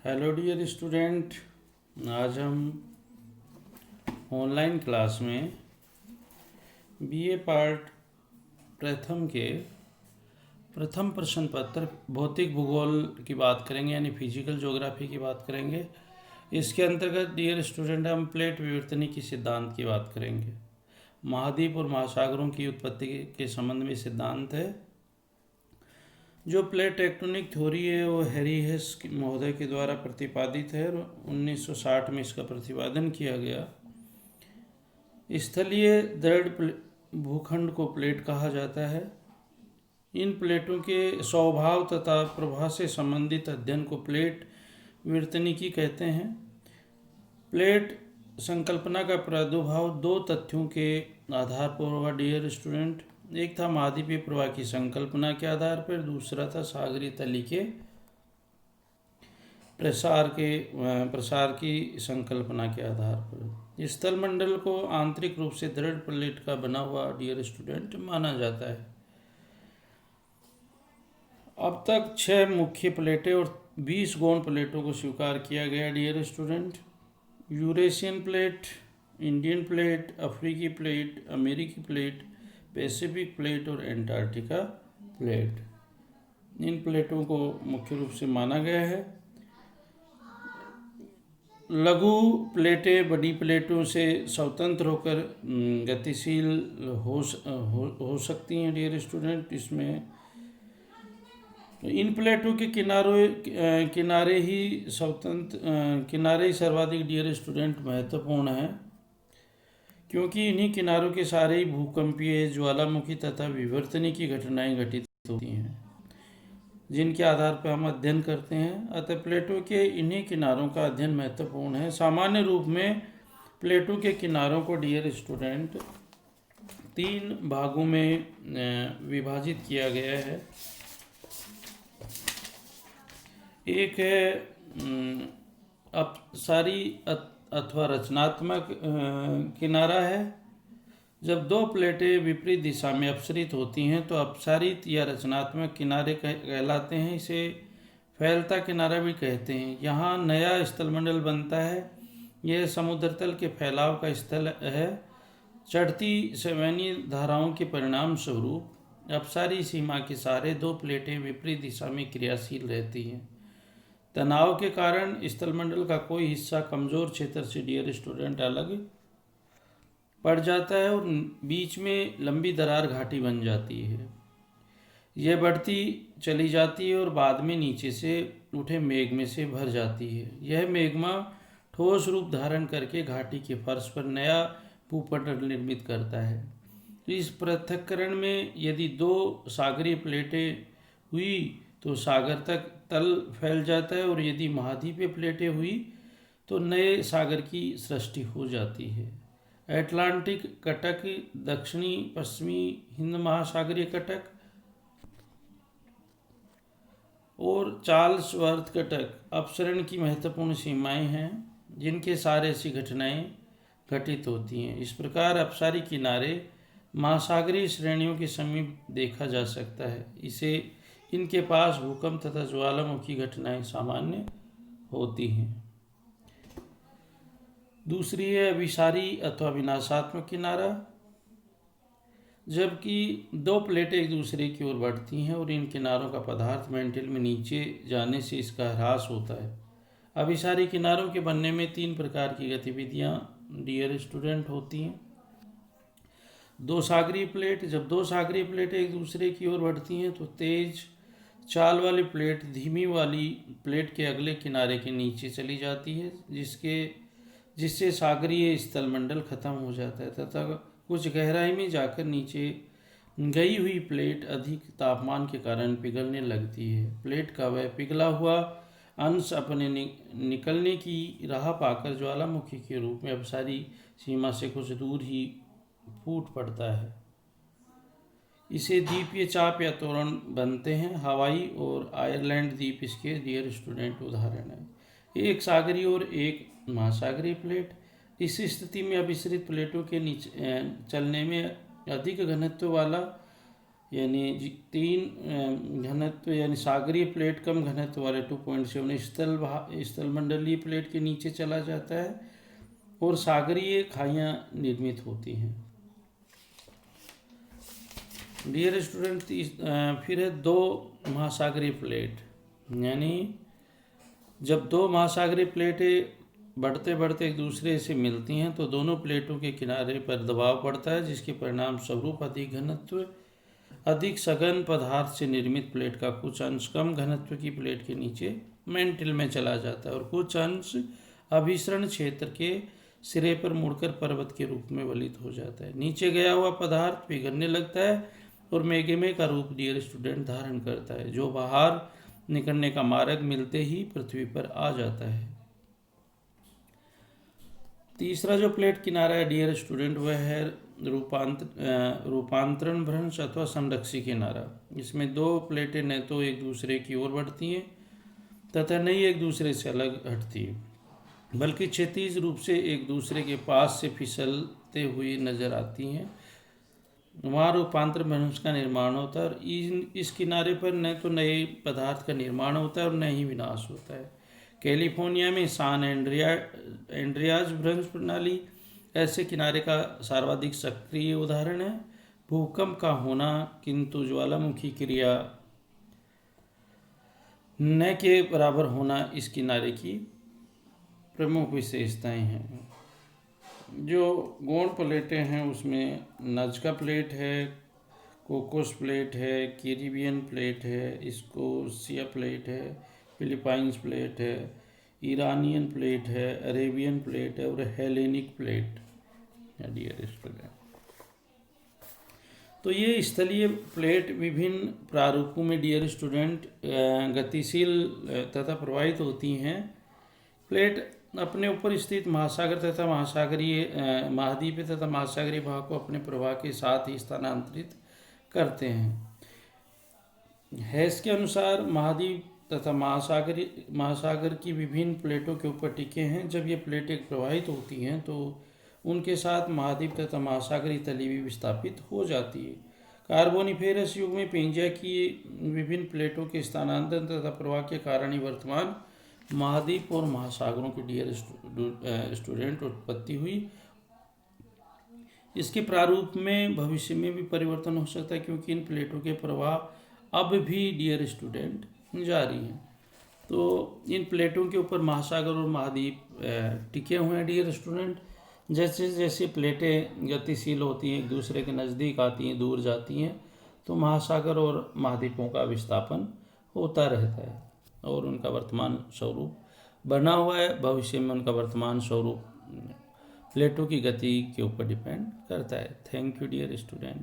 Hello dear student. आज हम online class में बीए पार्ट प्रथम के प्रथम प्रश्न पत्र भौतिक भूगोल की बात करेंगे, यानी फिजिकल ज्योग्राफी की बात करेंगे। इसके अंतर्गत डियर स्टूडेंट हम प्लेट विवर्तनी की सिद्धांत की बात करेंगे। महाद्वीप और महासागरों की उत्पत्ति के संबंध में सिद्धांत है। जो प्लेट टेक्टोनिक थ्योरी है वो हैरी हेस महोदय के द्वारा प्रतिपादित है और 1960 में इसका प्रतिपादन किया गया। स्थलीय दृढ़ भूखंड को प्लेट कहा जाता है। इन प्लेटों के स्वभाव तथा प्रभाव से संबंधित अध्ययन को प्लेट विवर्तनिकी कहते हैं। प्लेट संकल्पना का प्रादुर्भाव दो तथ्यों के आधार पर हुआ डियर स्टूडेंट। एक था महाद्वीपीय प्रवाह की संकल्पना के आधार पर, दूसरा था सागरीय तली के प्रसार की संकल्पना के आधार पर। स्थल मंडल को आंतरिक रूप से दृढ़ प्लेट का बना हुआ डियर स्टूडेंट माना जाता है। अब तक 6 मुख्य प्लेटें और 20 गौण प्लेटों को स्वीकार किया गया dear student. Eurasian plate, Indian plate, अफ्रीकी प्लेट, अमेरिकी प्लेट, पैसिफिक प्लेट और एंटार्क्टिका प्लेट। इन प्लेटों को मुख्य रूप से माना गया है। लघु प्लेटें बड़ी प्लेटों से स्वतंत्र होकर गतिशील हो सकती हैं डियर स्टूडेंट। इसमें इन प्लेटों के किनारे ही सर्वाधिक डियर स्टूडेंट महत्वपूर्ण है, क्योंकि इन्हीं किनारों के सारे ही भूकंपीय, ज्वालामुखी तथा विवर्तनिकी घटनाएं घटित होती हैं, जिनके आधार पर हम अध्ययन करते हैं। अतः प्लेटों के इन्हीं किनारों का अध्ययन महत्वपूर्ण है। सामान्य रूप में प्लेटों के किनारों को डियर स्टूडेंट 3 भागों में विभाजित किया गया है। एक है अपसारी अथवा रचनात्मक किनारा है। जब दो प्लेटें विपरीत दिशा में अपसरित होती हैं तो अपसारित या रचनात्मक किनारे कहलाते हैं। इसे फैलता किनारा भी कहते हैं। यहाँ नया स्थलमंडल बनता है। यह समुद्र तल के फैलाव का स्थल है। चढ़ती सवैनी धाराओं के परिणाम स्वरूप अपसारी सीमा के सहारे दो प्लेटें विपरीत दिशा में क्रियाशील रहती हैं। तनाव के कारण स्थलमंडल का कोई हिस्सा कमजोर क्षेत्र से डियर स्टूडेंट अलग पड़ जाता है और बीच में लंबी दरार घाटी बन जाती है। यह बढ़ती चली जाती है और बाद में नीचे से उठे मेग्मा से भर जाती है। यह मेग्मा ठोस रूप धारण करके घाटी के फर्श पर नया भूपटल निर्मित करता है। इस पृथक्करण में यदि 2 सागरीय प्लेटें हुई तो सागर तक तल फैल जाता है, और यदि महाद्वीपीय प्लेटें हुई तो नए सागर की सृष्टि हो जाती है। अटलांटिक कटक, दक्षिणी पश्चिमी हिंद महासागरीय कटक और चार्ल्स वर्थ कटक अपसरण की महत्वपूर्ण सीमाएं हैं, जिनके सारे ऐसी घटनाएं घटित होती हैं। इस प्रकार अपसारी किनारे महासागरीय श्रेणियों के समीप देखा जा सकता है। इनके पास भूकंप तथा ज्वालामुखी घटनाएं सामान्य होती हैं। दूसरी है अभिसारी अथवा विनाशात्मक किनारा। जबकि 2 प्लेटें एक दूसरे की ओर बढ़ती हैं और इन किनारों का पदार्थ मेंटल में नीचे जाने से इसका ह्रास होता है। अभिसारी किनारों के बनने में 3 प्रकार की गतिविधियां डियर स्टूडेंट होती हैं। 2 सागरीय प्लेट, जब 2 सागरीय प्लेटें एक दूसरे की ओर बढ़ती हैं तो तेज चाल वाली प्लेट धीमी वाली प्लेट के अगले किनारे के नीचे चली जाती है, जिससे सागरीय स्थलमंडल खत्म हो जाता है तथा कुछ गहराई में जाकर नीचे गई हुई प्लेट अधिक तापमान के कारण पिघलने लगती है। प्लेट का वह पिघला हुआ अंश अपने निकलने की राह पाकर ज्वालामुखी के रूप में अपसारी सीमा से कुछ दूर ही फूट पड़ता है। इसे द्वीपीय चाप या तोरण बनते हैं। हवाई और आयरलैंड द्वीप इसके डियर स्टूडेंट उदाहरण है। एक सागरीय और एक महासागरीय प्लेट। इस स्थिति में अभिसरित प्लेटों के नीचे चलने में अधिक घनत्व वाला यानी 3 घनत्व यानी सागरीय प्लेट कम घनत्व वाले 2.7 स्थल मंडलीय प्लेट के नीचे चला जाता है और सागरीय खाइयाँ निर्मित होती हैं। डियर स्टूडेंट, फिर है 2 महासागरीय प्लेट, यानी जब 2 महासागरीय प्लेटें बढ़ते बढ़ते एक दूसरे से मिलती हैं तो दोनों प्लेटों के किनारे पर दबाव पड़ता है, जिसके परिणाम स्वरूप अधिक घनत्व अधिक सघन पदार्थ से निर्मित प्लेट का कुछ अंश कम घनत्व की प्लेट के नीचे मेंटिल में चला जाता है और कुछ अंश अभिसरण क्षेत्र के सिरे पर मुड़कर पर्वत के रूप में वलित हो जाता है। नीचे गया हुआ पदार्थ पिघलने लगता है और मैग्मे का रूप डियर स्टूडेंट धारण करता है, जो बाहर निकलने का मार्ग मिलते ही पृथ्वी पर आ जाता है। तीसरा जो प्लेट किनारा है डियर स्टूडेंट, वह है रूपांतरण भ्रंश अथवा संरक्षी किनारा। इसमें 2 प्लेटें न तो एक दूसरे की ओर बढ़ती हैं तथा न ही एक दूसरे से अलग हटती है, बल्कि क्षैतिज रूप से एक दूसरे के पास से फिसलते हुए नजर आती हैं। वहाँ रूपांतर भ्रंश का निर्माण होता है और इस किनारे पर न तो नए पदार्थ का निर्माण होता है और न ही विनाश होता है। कैलिफोर्निया में सान एंड्रियाज भ्रंश प्रणाली ऐसे किनारे का सर्वाधिक सक्रिय उदाहरण है। भूकंप का होना, किंतु ज्वालामुखी क्रिया न के बराबर होना इस किनारे की प्रमुख विशेषताएं हैं। जो गौण प्लेटें हैं उसमें नज़का प्लेट है, कोकोस प्लेट है, कैरिबियन प्लेट है, स्कोशिया प्लेट है, फिलीपाइंस प्लेट है, ईरानियन प्लेट है, अरेबियन प्लेट है और हेलेनिक प्लेट है डियर स्टूडेंट। तो ये स्थलीय प्लेट विभिन्न प्रारूपों में डियर स्टूडेंट गतिशील तथा प्रवाहित होती हैं। प्लेट अपने ऊपर स्थित महासागर तथा महाद्वीप तथा महासागरीय भाग को अपने प्रवाह के साथ ही स्थानांतरित करते हैं। हैस के अनुसार महाद्वीप तथा महासागर की विभिन्न प्लेटों के ऊपर टिके हैं। जब ये प्लेटें प्रवाहित होती हैं तो उनके साथ महाद्वीप तथा महासागरीय तली भी विस्थापित हो जाती है। कार्बोनिफेरस युग में पेंजिया की विभिन्न प्लेटों के स्थानांतरण तथा प्रवाह के कारण ही वर्तमान महाद्वीप और महासागरों की डियर स्टूडेंट उत्पत्ति हुई। इसके प्रारूप में भविष्य में भी परिवर्तन हो सकता है, क्योंकि इन प्लेटों के प्रवाह अब भी डियर स्टूडेंट जारी हैं। तो इन प्लेटों के ऊपर महासागर और महाद्वीप टिके हुए हैं डियर स्टूडेंट। जैसे जैसे प्लेटें गतिशील होती हैं, एक दूसरे के नज़दीक आती हैं, दूर जाती हैं, तो महासागर और महाद्वीपों का विस्थापन होता रहता है और उनका वर्तमान स्वरूप बना हुआ है। भविष्य में उनका वर्तमान स्वरूप प्लेटों की गति के ऊपर डिपेंड करता है। Thank you dear student.